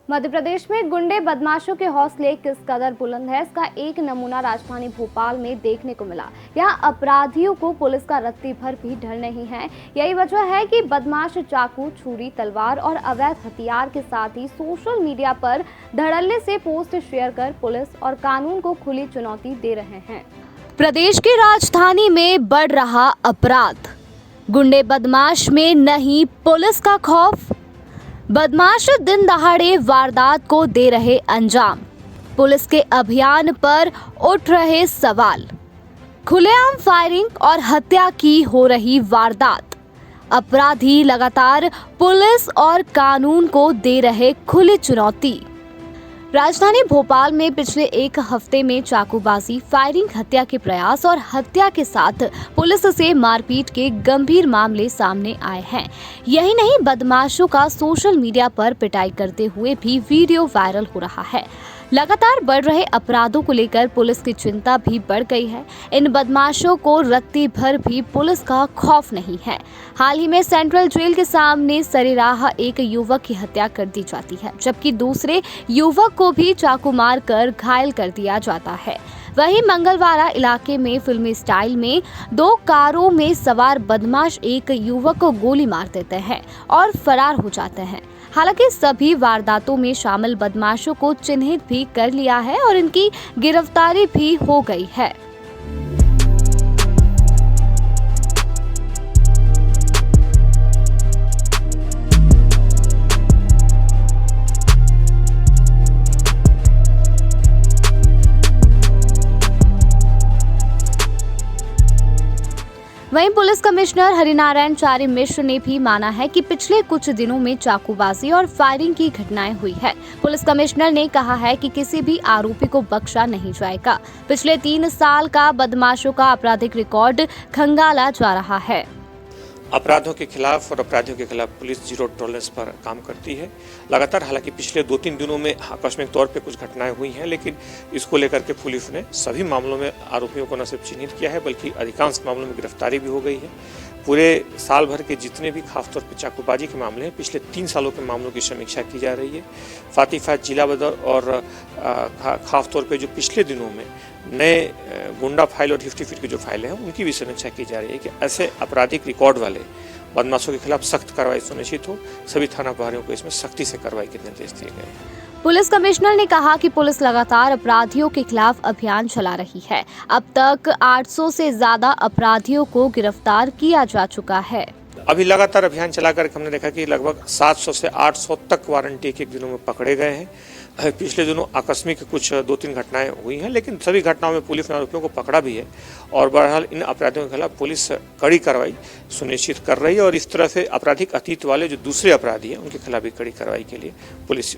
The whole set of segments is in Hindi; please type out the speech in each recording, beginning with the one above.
मध्य प्रदेश में गुंडे बदमाशों के हौसले किस कदर बुलंद है, इसका एक नमूना राजधानी भोपाल में देखने को मिला। यहाँ अपराधियों को पुलिस का रत्ती भर भी डर नहीं है। यही वजह है कि बदमाश चाकू, छुरी, तलवार और अवैध हथियार के साथ ही सोशल मीडिया पर धड़ल्ले से पोस्ट शेयर कर पुलिस और कानून को खुली चुनौती दे रहे हैं। प्रदेश की राजधानी में बढ़ रहा अपराध, गुंडे बदमाश में नहीं पुलिस का खौफ। बदमाश दिन दहाड़े वारदात को दे रहे अंजाम, पुलिस के अभियान पर उठ रहे सवाल। खुलेआम फायरिंग और हत्या की हो रही वारदात, अपराधी लगातार पुलिस और कानून को दे रहे खुली चुनौती। राजधानी भोपाल में पिछले एक हफ्ते में चाकूबाजी, फायरिंग, हत्या के प्रयास और हत्या के साथ पुलिस से मारपीट के गंभीर मामले सामने आए हैं। यही नहीं, बदमाशों का सोशल मीडिया पर पिटाई करते हुए भी वीडियो वायरल हो रहा है। लगातार बढ़ रहे अपराधों को लेकर पुलिस की चिंता भी बढ़ गई है। इन बदमाशों को रत्ती भर भी पुलिस का खौफ नहीं है। हाल ही में सेंट्रल जेल के सामने सरेराह एक युवक की हत्या कर दी जाती है, जबकि दूसरे युवक को भी चाकू मार कर घायल कर दिया जाता है। वहीं मंगलवारा इलाके में फिल्मी स्टाइल में 2 कारों में सवार बदमाश एक युवक को गोली मार देते हैं और फरार हो जाते हैं। हालांकि सभी वारदातों में शामिल बदमाशों को चिन्हित भी कर लिया है और इनकी गिरफ्तारी भी हो गई है। वहीं पुलिस कमिश्नर हरिनारायण चारी मिश्र ने भी माना है कि पिछले कुछ दिनों में चाकूबाजी और फायरिंग की घटनाएं हुई है। पुलिस कमिश्नर ने कहा है कि किसी भी आरोपी को बख्शा नहीं जाएगा। पिछले 3 साल का बदमाशों का आपराधिक रिकॉर्ड खंगाला जा रहा है। अपराधों के खिलाफ और अपराधियों के खिलाफ पुलिस जीरो टॉलरेंस पर काम करती है लगातार। हालांकि पिछले 2-3 दिनों में आकस्मिक तौर पे कुछ घटनाएं हुई हैं, लेकिन इसको लेकर के पुलिस ने सभी मामलों में आरोपियों को न सिर्फ चिन्हित किया है, बल्कि अधिकांश मामलों में गिरफ्तारी भी हो गई है। पूरे साल भर के जितने भी खासतौर पर चाकूबाजी के मामले हैं, पिछले 3 सालों के मामलों की समीक्षा की जा रही है। फातिफात, जिला बदर और खासतौर पर जो पिछले दिनों में नए गुंडा फाइल और 50 फीट की जो फाइलें हैं, उनकी भी समीक्षा की जा रही है कि ऐसे आपराधिक रिकॉर्ड वाले बदमाशों के खिलाफ सख्त कार्रवाई सुनिश्चित हो। सभी थाना प्रभारियों को इसमें सख्ती से कार्रवाई के निर्देश दिए गए हैं। पुलिस कमिश्नर ने कहा कि पुलिस लगातार अपराधियों के खिलाफ अभियान चला रही है। अब तक 800 से ज्यादा अपराधियों को गिरफ्तार किया जा चुका है। अभी लगातार अभियान चलाकर हमने देखा कि लगभग 700 से 800 तक वारंटी एक दिनों में पकड़े गए हैं। पिछले दिनों आकस्मिक कुछ 2-3 घटनाएं हुई हैं, लेकिन सभी घटनाओं में पुलिस ने आरोपियों को पकड़ा भी है और बहरहाल इन अपराधियों के खिलाफ पुलिस कड़ी कार्रवाई सुनिश्चित कर रही है। और इस तरह से आपराधिक अतीत वाले जो दूसरे अपराधी हैं, उनके खिलाफ भी कड़ी कार्रवाई के लिए पुलिस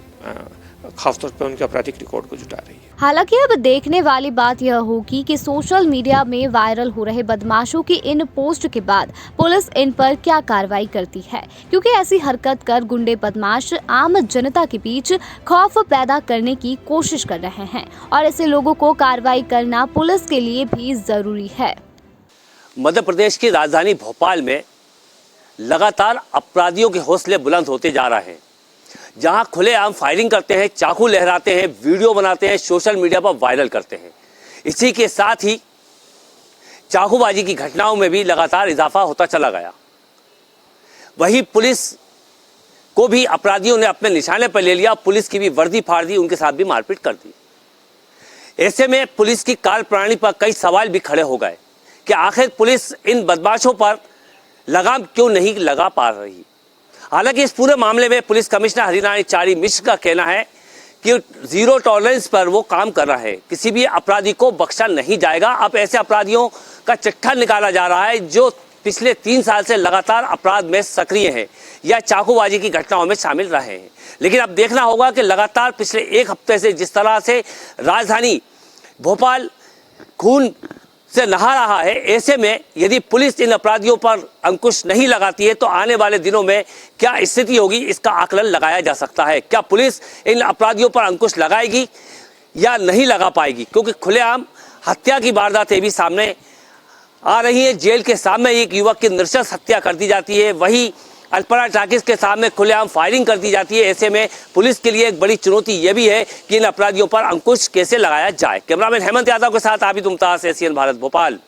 खासतौर पर उनके आपराधिक रिकॉर्ड को जुटा रही है। हालांकि अब देखने वाली बात यह होगी कि सोशल मीडिया में वायरल हो रहे बदमाशों की इन पोस्ट के बाद पुलिस इन पर क्या कार्रवाई करती है, क्योंकि ऐसी हरकत कर गुंडे बदमाश आम जनता के बीच खौफ पैदा करने की कोशिश कर रहे हैं और ऐसे लोगों को कार्रवाई करना पुलिस के लिए भी जरूरी है। मध्य प्रदेश की राजधानी भोपाल में लगातार अपराधियों के हौसले बुलंद होते जा रहे हैं। जहां खुलेआम फायरिंग करते हैं, चाकू लहराते हैं, वीडियो बनाते हैं, सोशल मीडिया पर वायरल करते हैं। इसी के साथ ही चाकूबाजी की घटनाओं में भी लगातार इजाफा होता चला गया। वहीं पुलिस को भी अपराधियों ने अपने निशाने पर ले लिया, पुलिस की भी वर्दी फाड़ दी, उनके साथ भी मारपीट कर दी। ऐसे में पुलिस की कार्यप्रणाली पर कई सवाल भी खड़े हो गए कि आखिर पुलिस इन बदमाशों पर लगाम क्यों नहीं लगा पा रही। हालांकि इस पूरे मामले में पुलिस कमिश्नर हरिनारायण चारी मिश्र का कहना है कि जीरो टॉलरेंस पर वो काम कर रहा है, किसी भी अपराधी को बख्शा नहीं जाएगा। अब ऐसे अपराधियों का चिट्ठा निकाला जा रहा है जो पिछले 3 साल से लगातार अपराध में सक्रिय हैं या चाकूबाजी की घटनाओं में शामिल रहे हैं। लेकिन अब देखना होगा कि लगातार पिछले 1 हफ्ते से जिस तरह से राजधानी भोपाल खून से नहा रहा है, ऐसे में यदि पुलिस इन अपराधियों पर अंकुश नहीं लगाती है तो आने वाले दिनों में क्या स्थिति होगी, इसका आकलन लगाया जा सकता है। क्या पुलिस इन अपराधियों पर अंकुश लगाएगी या नहीं लगा पाएगी, क्योंकि खुलेआम हत्या की वारदातें भी सामने आ रही है। जेल के सामने एक युवक की नृशंस हत्या कर दी जाती है, वही अल्पना टाकिस के सामने खुलेआम फायरिंग कर दी जाती है। ऐसे में पुलिस के लिए एक बड़ी चुनौती यह भी है कि इन अपराधियों पर अंकुश कैसे लगाया जाए। कैमरामैन हेमंत यादव के साथ आबिद मुमताज, एशियन भारत, भोपाल।